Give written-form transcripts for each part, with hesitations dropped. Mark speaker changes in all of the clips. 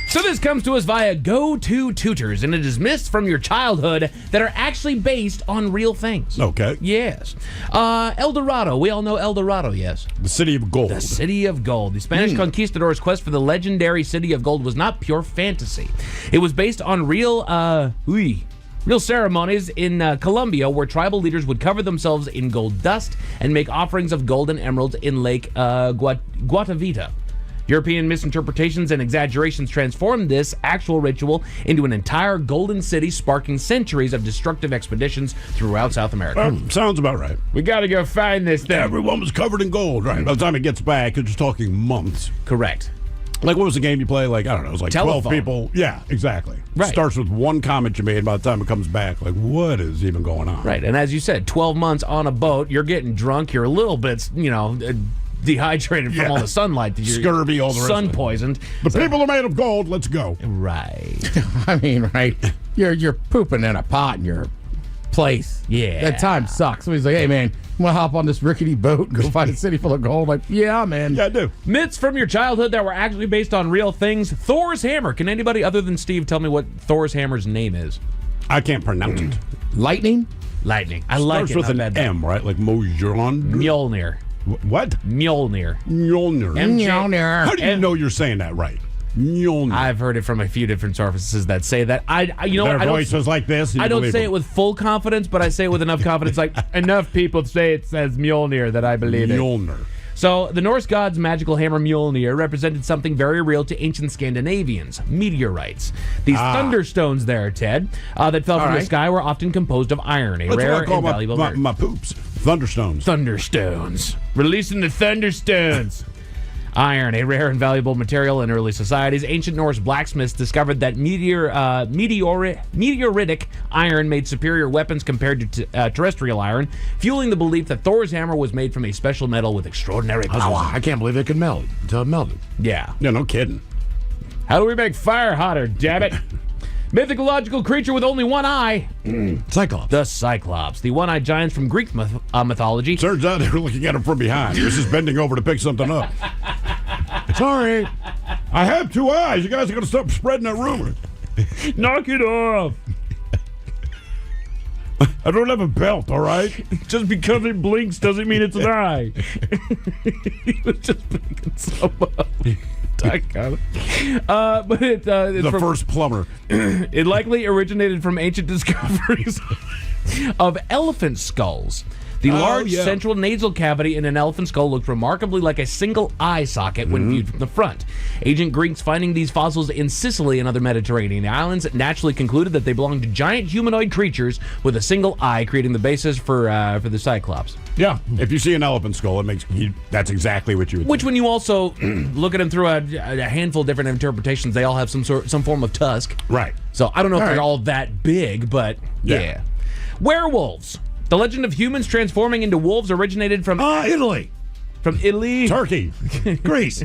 Speaker 1: So this comes to us via Go-To Tutors, and it is myths from your childhood that are actually based on real things.
Speaker 2: Okay.
Speaker 1: Yes. El Dorado. We all know El Dorado, yes.
Speaker 2: The City of Gold.
Speaker 1: The City of Gold. The Spanish conquistadors' quest for the legendary City of Gold was not pure fantasy. It was based on real ceremonies in Colombia where tribal leaders would cover themselves in gold dust and make offerings of gold and emeralds in Lake Guatavita. European misinterpretations and exaggerations transformed this actual ritual into an entire golden city, sparking centuries of destructive expeditions throughout South America.
Speaker 2: Sounds about right.
Speaker 1: We got to go find this thing.
Speaker 2: Everyone was covered in gold, right? By the time it gets back, you're just talking months.
Speaker 1: Correct.
Speaker 2: Like, what was the game you play? Like, I don't know, it was like
Speaker 1: Telephone.
Speaker 2: 12 people. Yeah, exactly.
Speaker 1: Right.
Speaker 2: Starts with one comment you made. By the time it comes back, like, what is even going on?
Speaker 1: Right, and as you said, 12 months on a boat, you're getting drunk, you're a little bit, dehydrated from all the sunlight. That you're
Speaker 2: Scurvy, all the rest
Speaker 1: sun
Speaker 2: of it.
Speaker 1: poisoned.
Speaker 2: The people are made of gold. Let's go.
Speaker 1: Right.
Speaker 3: I mean, right? You're pooping in a pot in your place.
Speaker 1: Yeah.
Speaker 3: That time sucks. So he's like, hey, man, you want to hop on this rickety boat and go find a city full of gold? Like, yeah, man.
Speaker 2: Yeah, I do.
Speaker 1: Myths from your childhood that were actually based on real things. Thor's hammer. Can anybody other than Steve tell me what Thor's hammer's name is?
Speaker 2: I can't pronounce it.
Speaker 3: Lightning?
Speaker 1: Lightning. I like
Speaker 2: Starts
Speaker 1: it.
Speaker 2: with
Speaker 1: Not
Speaker 2: an
Speaker 1: bad.
Speaker 2: M, right? Like Mojron.
Speaker 1: Mjolnir.
Speaker 2: What?
Speaker 1: Mjolnir.
Speaker 2: Mjolnir.
Speaker 3: Mjolnir.
Speaker 2: How do you know you're saying that right? Mjolnir.
Speaker 1: I've heard it from a few different sources that say that.
Speaker 2: Their voice was like this.
Speaker 1: I don't say it with full confidence, but I say it with enough confidence. Like, enough people say it says Mjolnir that I believe it.
Speaker 2: Mjolnir.
Speaker 1: So, the Norse god's magical hammer Mjolnir represented something very real to ancient Scandinavians, meteorites. These thunderstones there, Ted, that fell from the sky were often composed of iron, a
Speaker 2: That's
Speaker 1: rare
Speaker 2: what I call
Speaker 1: and valuable
Speaker 2: my poops. Thunderstones.
Speaker 1: Thunderstones. Releasing the Thunderstones. Iron, a rare and valuable material in early societies. Ancient Norse blacksmiths discovered that meteoritic iron made superior weapons compared to terrestrial iron, fueling the belief that Thor's hammer was made from a special metal with extraordinary power.
Speaker 4: I can't believe it could melt until it melted.
Speaker 1: Yeah.
Speaker 2: Yeah, no kidding.
Speaker 1: How do we make fire hotter, damn it? Mythological creature with only one eye.
Speaker 4: Cyclops.
Speaker 1: The Cyclops. The one-eyed giants from Greek mythology.
Speaker 2: Turns out they were looking at him from behind. He was just bending over to pick something up.
Speaker 4: Sorry.
Speaker 2: I have two eyes. You guys are going to stop spreading that rumor.
Speaker 1: Knock it off.
Speaker 2: I don't have a belt, all right?
Speaker 1: Just because it blinks doesn't mean it's an eye. He was just picking some up. But it's
Speaker 2: The
Speaker 1: from,
Speaker 2: first plumber.
Speaker 1: it likely originated from ancient discoveries of elephant skulls. The large central nasal cavity in an elephant skull looked remarkably like a single eye socket when viewed from the front. Ancient Greeks finding these fossils in Sicily and other Mediterranean islands naturally concluded that they belonged to giant humanoid creatures with a single eye, creating the basis for the Cyclops.
Speaker 2: Yeah. If you see an elephant skull, that's exactly what you would
Speaker 1: Which,
Speaker 2: think.
Speaker 1: when you also look at them through a handful of different interpretations, they all have some form of tusk.
Speaker 2: Right.
Speaker 1: So I don't know if
Speaker 3: All
Speaker 1: they're
Speaker 3: right.
Speaker 1: all that big, but
Speaker 2: Yeah.
Speaker 1: yeah. Werewolves. The legend of humans transforming into wolves originated from
Speaker 4: Italy.
Speaker 1: Italy,
Speaker 2: Turkey.
Speaker 4: Greece.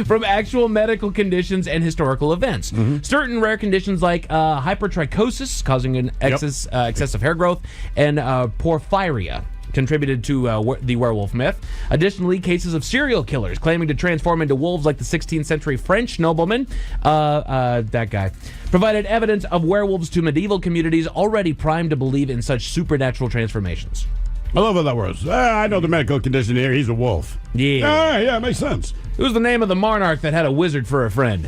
Speaker 1: from actual medical conditions and historical events. Certain rare conditions like hypertrichosis, causing an excessive hair growth, and porphyria contributed to the werewolf myth. Additionally, cases of serial killers claiming to transform into wolves, like the 16th century French nobleman, that guy, provided evidence of werewolves to medieval communities already primed to believe in such supernatural transformations.
Speaker 2: I love how that works. I know the medical condition here. He's a wolf.
Speaker 1: Yeah.
Speaker 2: Yeah, it makes sense.
Speaker 1: Who's the name of the monarch that had a wizard for a friend?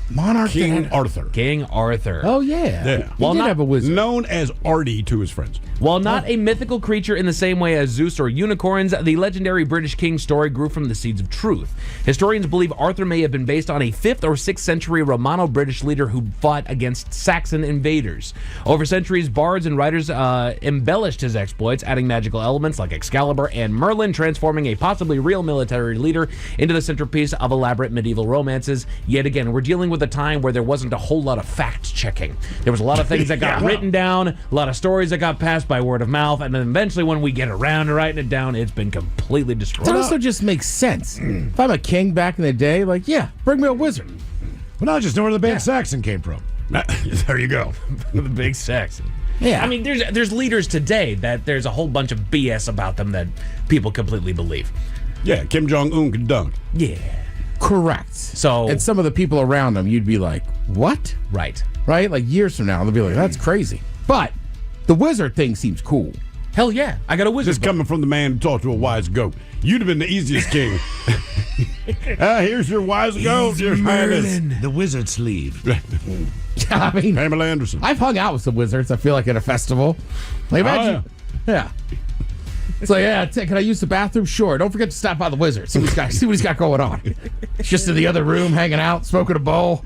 Speaker 3: Monarch.
Speaker 2: King Arthur.
Speaker 1: King Arthur.
Speaker 3: Oh, yeah.
Speaker 2: Yeah.
Speaker 3: He did have a wizard.
Speaker 2: Known as Artie to his friends.
Speaker 1: While not a mythical creature in the same way as Zeus or unicorns, the legendary British king story grew from the seeds of truth. Historians believe Arthur may have been based on a 5th or 6th century Romano-British leader who fought against Saxon invaders. Over centuries, bards and writers embellished his exploits, adding magical elements like Excalibur and Merlin, transforming a possibly real military leader into the centerpiece of elaborate medieval romances. Yet again, we're dealing with a time where there wasn't a whole lot of fact-checking. There was a lot of things that got written down, a lot of stories that got passed by word of mouth, and then eventually when we get around to writing it down, it's been completely destroyed.
Speaker 3: It also just makes sense. If I'm a king back in the day, like, yeah, bring me a wizard.
Speaker 4: Well, now I just know where the band Saxon came from.
Speaker 2: There you go.
Speaker 1: The big Saxon.
Speaker 3: Yeah.
Speaker 1: I mean, there's leaders today that there's a whole bunch of BS about them that people completely believe.
Speaker 2: Yeah, Kim Jong-un could dunk.
Speaker 1: Yeah.
Speaker 3: Correct.
Speaker 1: So-
Speaker 3: and some of the people around them, you'd be like, what?
Speaker 1: Right.
Speaker 3: Right? Like years from now, they'll be like, that's crazy. But the wizard thing seems cool.
Speaker 1: Hell yeah. I got a wizard
Speaker 2: Just
Speaker 1: book.
Speaker 2: coming from the man who talked to a wise goat. You'd have been the easiest king. Here's your wise goat, your highness.
Speaker 4: The wizard sleeve.
Speaker 3: I mean,
Speaker 2: Pamela Anderson.
Speaker 3: I've hung out with some wizards, I feel like, at a festival. Like, imagine. Yeah. It's like, yeah, can I use the bathroom? Sure. Don't forget to stop by the wizard. See what he's got going on. It's just in the other room, hanging out, smoking a bowl.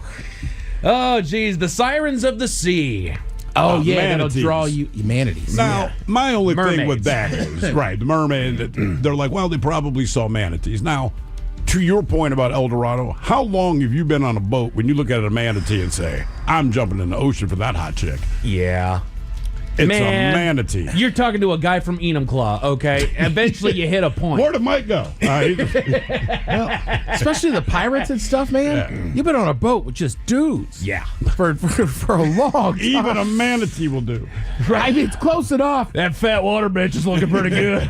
Speaker 1: Oh, geez. The Sirens of the Sea.
Speaker 3: Oh, yeah,
Speaker 2: manatees.
Speaker 3: that'll draw you humanities.
Speaker 2: Now, my only thing
Speaker 1: Mermaids.
Speaker 2: with that is, right, the mermaid, they're like, well, they probably saw manatees. Now, to your point about El Dorado, how long have you been on a boat when you look at a manatee and say, I'm jumping in the ocean for that hot chick?
Speaker 1: Yeah.
Speaker 2: It's
Speaker 1: Man,
Speaker 2: a manatee.
Speaker 1: You're talking to a guy from Enumclaw, okay? Eventually you hit a point.
Speaker 2: Where did Mike go?
Speaker 3: Especially the pirates and stuff, man. You've been on a boat with just dudes.
Speaker 1: Yeah.
Speaker 3: For a long time.
Speaker 2: Even a manatee will do.
Speaker 3: I mean, it's close enough.
Speaker 1: That fat water bitch is looking pretty good.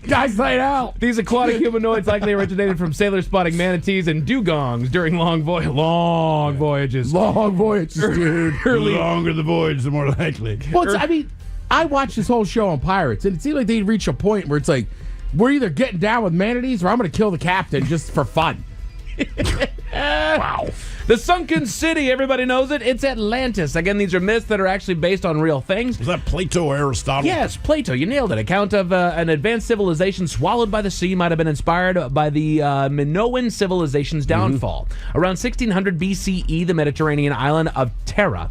Speaker 3: Guys night out.
Speaker 1: These aquatic humanoids likely originated from sailors spotting manatees and dugongs during long voyages.
Speaker 3: Long voyages, dude.
Speaker 2: The longer the voyage, the more likely.
Speaker 3: Well, I mean, I watched this whole show on pirates, and it seemed like they'd reach a point where it's like, we're either getting down with manatees or I'm going to kill the captain just for fun.
Speaker 1: Wow. The sunken city, everybody knows it. It's Atlantis. Again, these are myths that are actually based on real things.
Speaker 2: Was that Plato or Aristotle?
Speaker 1: Yes, Plato, you nailed it. Account of an advanced civilization swallowed by the sea might have been inspired by the Minoan civilization's downfall. Around 1600 BCE, the Mediterranean island of Terra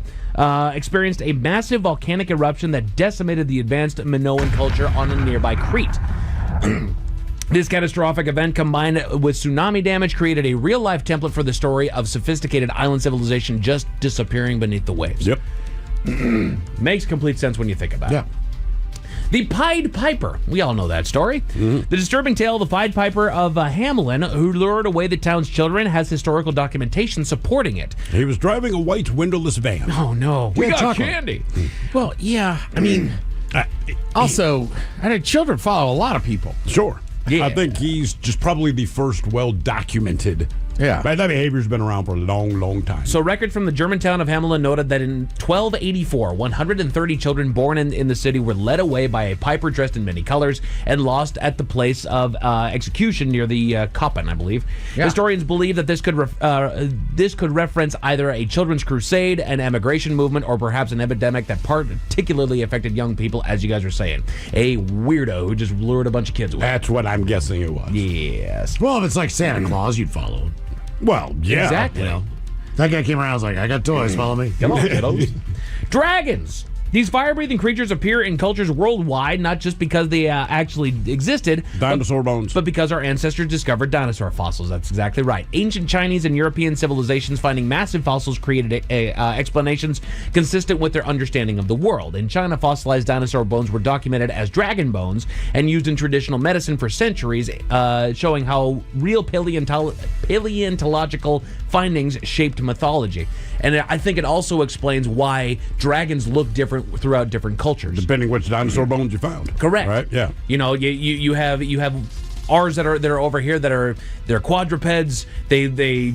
Speaker 1: experienced a massive volcanic eruption that decimated the advanced Minoan culture on a nearby Crete. This catastrophic event, combined with tsunami damage, created a real-life template for the story of sophisticated island civilization just disappearing beneath the waves.
Speaker 2: Yep.
Speaker 1: Makes complete sense when you think about it. The Pied Piper. We all know that story. The disturbing tale of the Pied Piper of Hamelin, who lured away the town's children, has historical documentation supporting it.
Speaker 2: He was driving a white windowless van.
Speaker 1: Oh, no. We got
Speaker 4: chocolate.
Speaker 1: candy.
Speaker 3: Well, yeah, I mean, also, I think children follow a lot of people.
Speaker 2: Sure.
Speaker 1: Yeah.
Speaker 2: I think he's just probably the first well-documented.
Speaker 3: Yeah.
Speaker 2: But that behavior's been around for a long, long time.
Speaker 1: So, record from the German town of Hamelin noted that in 1284, 130 children born in the city were led away by a piper dressed in many colors and lost at the place of execution near the Koppen, I believe.
Speaker 3: Yeah.
Speaker 1: Historians believe that this could reference either a children's crusade, an emigration movement, or perhaps an epidemic that particularly affected young people, as you guys are saying. A weirdo who just lured a bunch of kids away.
Speaker 2: That's what I'm guessing it was.
Speaker 1: Yes.
Speaker 4: Well, if it's like Santa Claus, you'd follow him.
Speaker 2: Well, yeah.
Speaker 1: Exactly.
Speaker 4: You know, that guy came around. I was like, I got toys. Follow me.
Speaker 1: Come on, kiddos. Dragons. These fire-breathing creatures appear in cultures worldwide, not just because they actually existed,
Speaker 2: Dinosaur bones.
Speaker 1: but because our ancestors discovered dinosaur fossils. That's exactly right. Ancient Chinese and European civilizations finding massive fossils created explanations consistent with their understanding of the world. In China, fossilized dinosaur bones were documented as dragon bones and used in traditional medicine for centuries, showing how real paleontological findings shaped mythology. And I think it also explains why dragons look different throughout different cultures.
Speaker 2: Depending which dinosaur bones you found.
Speaker 1: Correct.
Speaker 2: Right? Yeah.
Speaker 1: You know, you have ours that are over here they're quadrupeds. They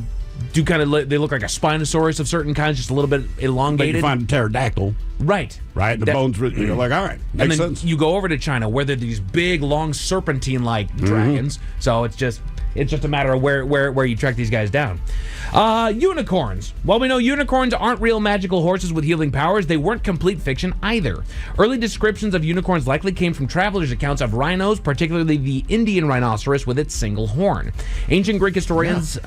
Speaker 1: do kind of they look like a Spinosaurus of certain kinds, just a little bit
Speaker 2: But you
Speaker 1: elongated.
Speaker 2: find a pterodactyl,
Speaker 1: Right.
Speaker 2: right? The
Speaker 1: That-
Speaker 2: bones, you're like, all right,
Speaker 1: And
Speaker 2: makes
Speaker 1: then
Speaker 2: sense.
Speaker 1: you go over to China where they're these big, long serpentine-like dragons. So it's just a matter of where you track these guys down. Unicorns. While we know unicorns aren't real magical horses with healing powers, they weren't complete fiction either. Early descriptions of unicorns likely came from travelers' accounts of rhinos, particularly the Indian rhinoceros with its single horn. Ancient Greek historians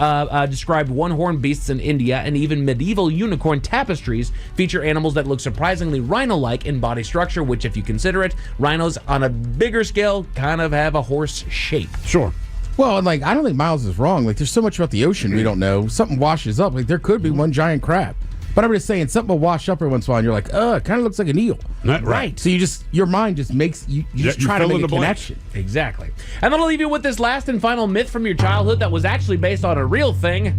Speaker 1: described one-horned beasts in India, and even medieval unicorn tapestries feature animals that look surprisingly rhino-like in body structure, which, if you consider it, rhinos on a bigger scale kind of have a horse shape.
Speaker 2: Sure.
Speaker 3: Well, and like, I don't think Miles is wrong. Like, there's so much about the ocean we don't know. Something washes up. Like, there could be one giant crab. But I'm just saying, something will wash up every once in a while, and you're like, it kind of looks like an eel.
Speaker 2: Right.
Speaker 3: So your mind just makes, you just
Speaker 2: you
Speaker 3: try to
Speaker 2: fill in
Speaker 3: make a
Speaker 2: the blanks.
Speaker 3: connection.
Speaker 1: Exactly. And then I'll leave you with this last and final myth from your childhood that was actually based on a real thing.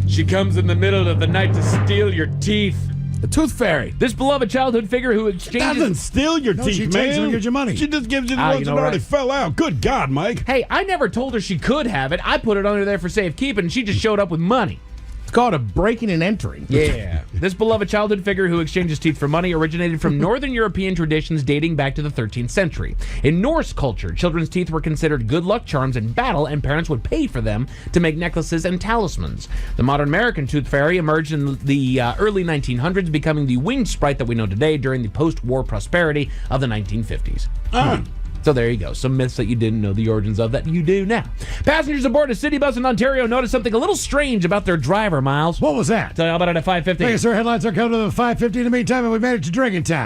Speaker 1: She comes in the middle of the night to steal your teeth.
Speaker 3: The Tooth Fairy.
Speaker 1: This beloved childhood figure who exchanges...
Speaker 2: Doesn't steal your teeth,
Speaker 4: she
Speaker 2: man.
Speaker 4: takes them and gives you money.
Speaker 2: She just gives you the
Speaker 1: Ah,
Speaker 2: ones
Speaker 1: you
Speaker 2: that
Speaker 1: know
Speaker 2: already
Speaker 1: what?
Speaker 2: fell out. Good God, Mike.
Speaker 1: Hey, I never told her she could have it. I put it under there for safekeeping, and she just showed up with money.
Speaker 3: It's called a breaking and entering.
Speaker 1: Yeah. This beloved childhood figure who exchanges teeth for money originated from Northern European traditions dating back to the 13th century. In Norse culture, children's teeth were considered good luck charms in battle, and parents would pay for them to make necklaces and talismans. The modern American tooth fairy emerged in the early 1900s, becoming the winged sprite that we know today during the post-war prosperity of the 1950s. So there you go. Some myths that you didn't know the origins of that you do now. Passengers aboard a city bus in Ontario noticed something a little strange about their driver, Miles.
Speaker 4: What was that?
Speaker 1: Tell you all about it at 5:50.
Speaker 4: Thank you, sir. Headlines are coming to the 5:50. In the meantime, we made it to drinking time.